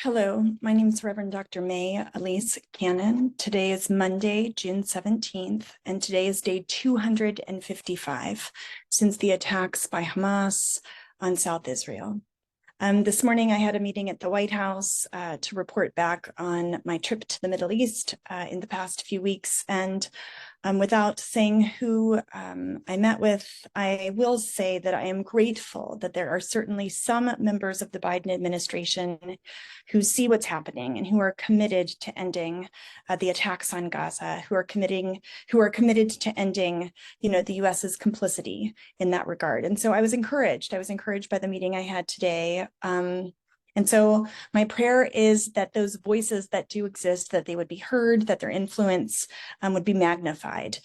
Hello, my name is Reverend Dr. May Elise Cannon. Today is Monday, June 17th, and today is day 255 since the attacks by Hamas on South Israel. This morning I had a meeting at the White House to report back on my trip to the Middle East in the past few weeks. And without saying who I met with, I will say that I am grateful that there are certainly some members of the Biden administration who see what's happening and who are committed to ending the attacks on Gaza, who are committed to ending, the US's complicity in that regard. And so I was encouraged. I was encouraged by the meeting I had today. And so my prayer is that those voices that do exist, that they would be heard, that their influence would be magnified.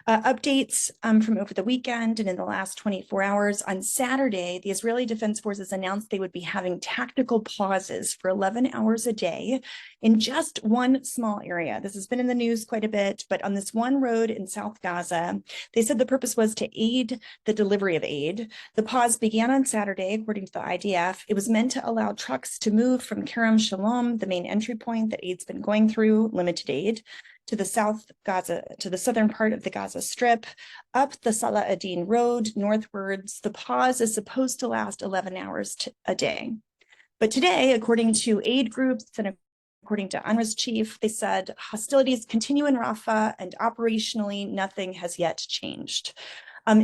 Updates from over the weekend and in the last 24 hours. On Saturday, the Israeli Defense Forces announced they would be having tactical pauses for 11 hours a day in just one small area. This has been in the news quite a bit, but on this one road in South Gaza, they said the purpose was to aid the delivery of aid. The pause began on Saturday, according to the IDF. It was meant to allow trucks to move from Kerem Shalom, the main entry point that aid's been going through, limited aid, to the southern part of the Gaza Strip, up the Salah ad-Din Road, northwards. The pause is supposed to last 11 hours a day. But today, according to aid groups and according to UNRWA's chief, they said hostilities continue in Rafah and operationally nothing has yet changed.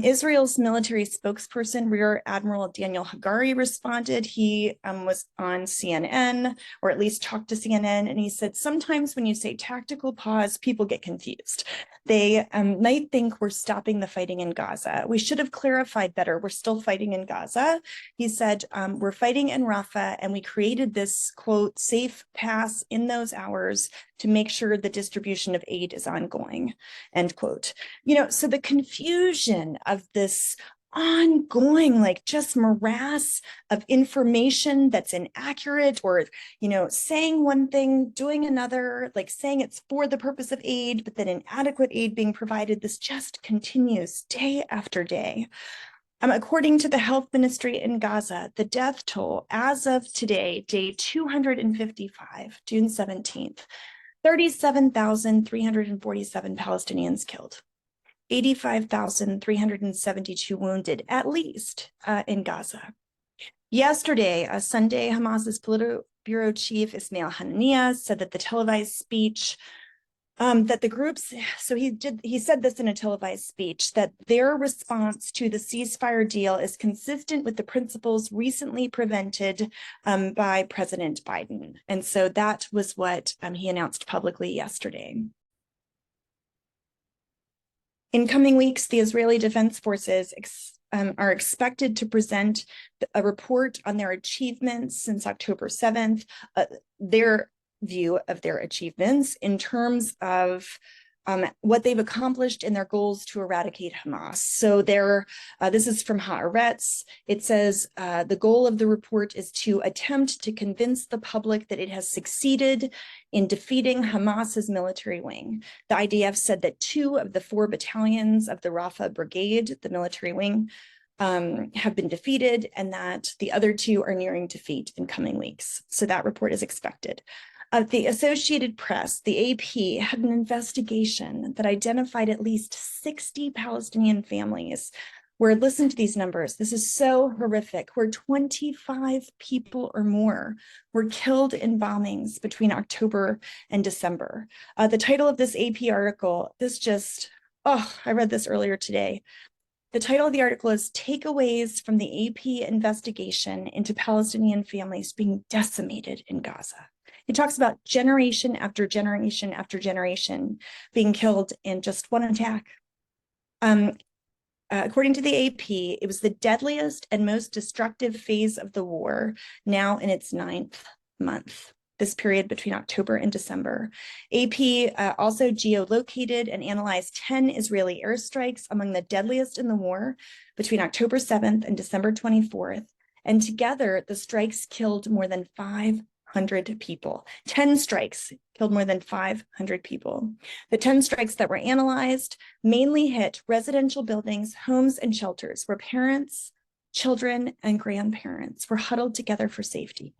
Israel's military spokesperson, Rear Admiral Daniel Hagari, responded. He was on CNN, or at least talked to CNN, and he said, sometimes when you say tactical pause, people get confused. They might think we're stopping the fighting in Gaza. We should have clarified better. We're still fighting in Gaza. He said, we're fighting in Rafah, and we created this, quote, safe pass in those hours to make sure the distribution of aid is ongoing, end quote. So the confusion of this ongoing, just morass of information that's inaccurate or, saying one thing, doing another, saying it's for the purpose of aid, but then inadequate aid being provided, this just continues day after day. According to the health ministry in Gaza, the death toll as of today, day 255, June 17th, 37,347 Palestinians killed, 85,372 wounded, at least in Gaza. Yesterday, Sunday, Hamas's Politburo chief, Ismail Haniyeh, said that the televised speech that the groups, he said this in a televised speech, that their response to the ceasefire deal is consistent with the principles recently presented by President Biden. And so that was what he announced publicly yesterday. In coming weeks, the Israeli Defense Forces are expected to present a report on their achievements since October 7th, their view of their achievements in terms of what they've accomplished in their goals to eradicate Hamas. So this is from Haaretz. It says, the goal of the report is to attempt to convince the public that it has succeeded in defeating Hamas's military wing. The IDF said that 2 of the 4 battalions of the Rafah Brigade, the military wing, have been defeated, and that the other 2 are nearing defeat in coming weeks. So that report is expected. The Associated Press, the AP, had an investigation that identified at least 60 Palestinian families where, listen to these numbers, this is so horrific, where 25 people or more were killed in bombings between October and December. The title of this AP article, I read this earlier today. The title of the article is Takeaways from the AP Investigation into Palestinian Families Being Decimated in Gaza. It talks about generation after generation after generation being killed in just one attack. According to the AP, it was the deadliest and most destructive phase of the war, now in its 9th month, this period between October and December. AP also geolocated and analyzed 10 Israeli airstrikes among the deadliest in the war between October 7th and December 24th. And together, the strikes killed more than 500 people. 10 strikes killed more than 500 people. The 10 strikes that were analyzed mainly hit residential buildings, homes, and shelters where parents, children, and grandparents were huddled together for safety.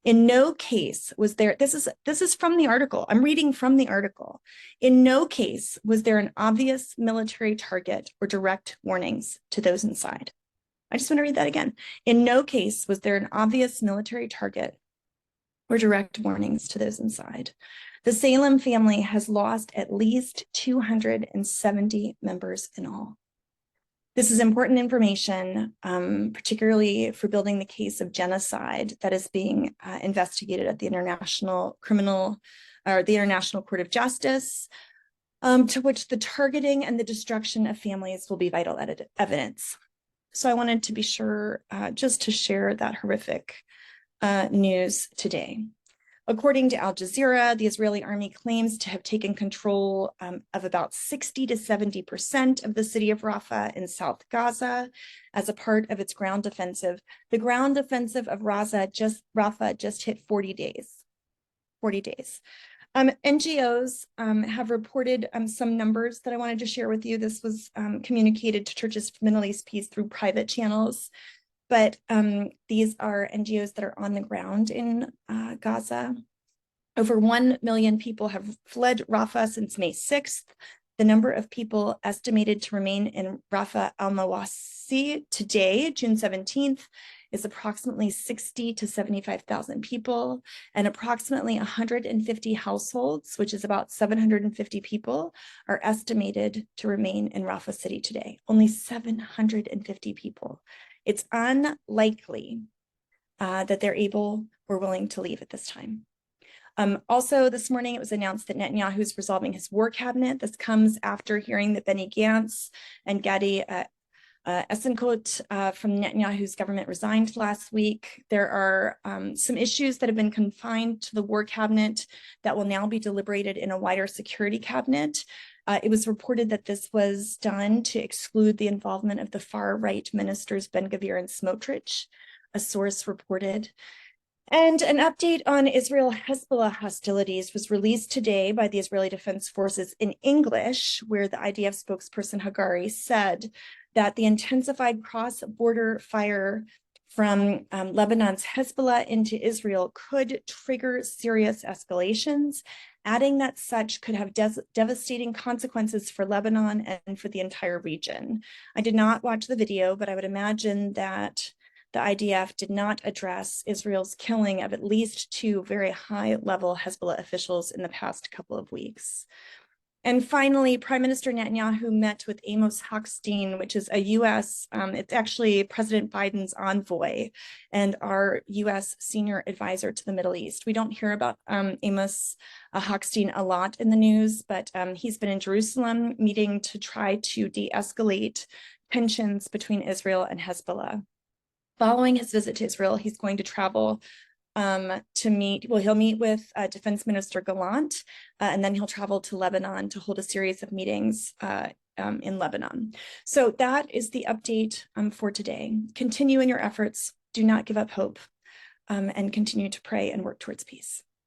In no case was there, this is from the article, I'm reading from the article. In no case was there an obvious military target or direct warnings to those inside. I just want to read that again. In no case was there an obvious military target or direct warnings to those inside. The Salem family has lost at least 270 members in all. This is important information, particularly for building the case of genocide that is being investigated at the International Court of Justice, to which the targeting and the destruction of families will be vital evidence. So I wanted to be sure just to share that horrific news today. According to Al Jazeera, the Israeli army claims to have taken control of about 60 to 70% of the city of Rafah in South Gaza as a part of its ground offensive. The ground offensive of Rafah just hit 40 days. 40 days. NGOs have reported some numbers that I wanted to share with you. This was communicated to Churches for Middle East Peace through private channels. But these are NGOs that are on the ground in Gaza. Over 1 million people have fled Rafah since May 6th. The number of people estimated to remain in Rafah al-Mawasi today, June 17th, is approximately 60 to 75,000 people, and approximately 150 households, which is about 750 people, are estimated to remain in Rafah City today. Only 750 people. It's unlikely that they're able or willing to leave at this time. Also, this morning, it was announced that Netanyahu is resolving his war cabinet. This comes after hearing that Benny Gantz and Gadi Eisenkot from Netanyahu's government resigned last week. There are some issues that have been confined to the war cabinet that will now be deliberated in a wider security cabinet. It was reported that this was done to exclude the involvement of the far-right ministers Ben-Gvir and Smotrich, a source reported. And an update on Israel-Hezbollah hostilities was released today by the Israeli Defense Forces in English, where the IDF spokesperson Hagari said that the intensified cross-border fire from Lebanon's Hezbollah into Israel could trigger serious escalations, adding that such could have devastating consequences for Lebanon and for the entire region. I did not watch the video, but I would imagine that the IDF did not address Israel's killing of at least 2 very high-level Hezbollah officials in the past couple of weeks. And finally, Prime Minister Netanyahu met with Amos Hochstein, which is a U.S., it's actually President Biden's envoy and our U.S. senior advisor to the Middle East. We don't hear about Amos Hochstein a lot in the news, but he's been in Jerusalem meeting to try to de-escalate tensions between Israel and Hezbollah. Following his visit to Israel, he's going to travel he'll meet with Defense Minister Gallant, and then he'll travel to Lebanon to hold a series of meetings in Lebanon. So that is the update for today. Continue in your efforts, do not give up hope, and continue to pray and work towards peace.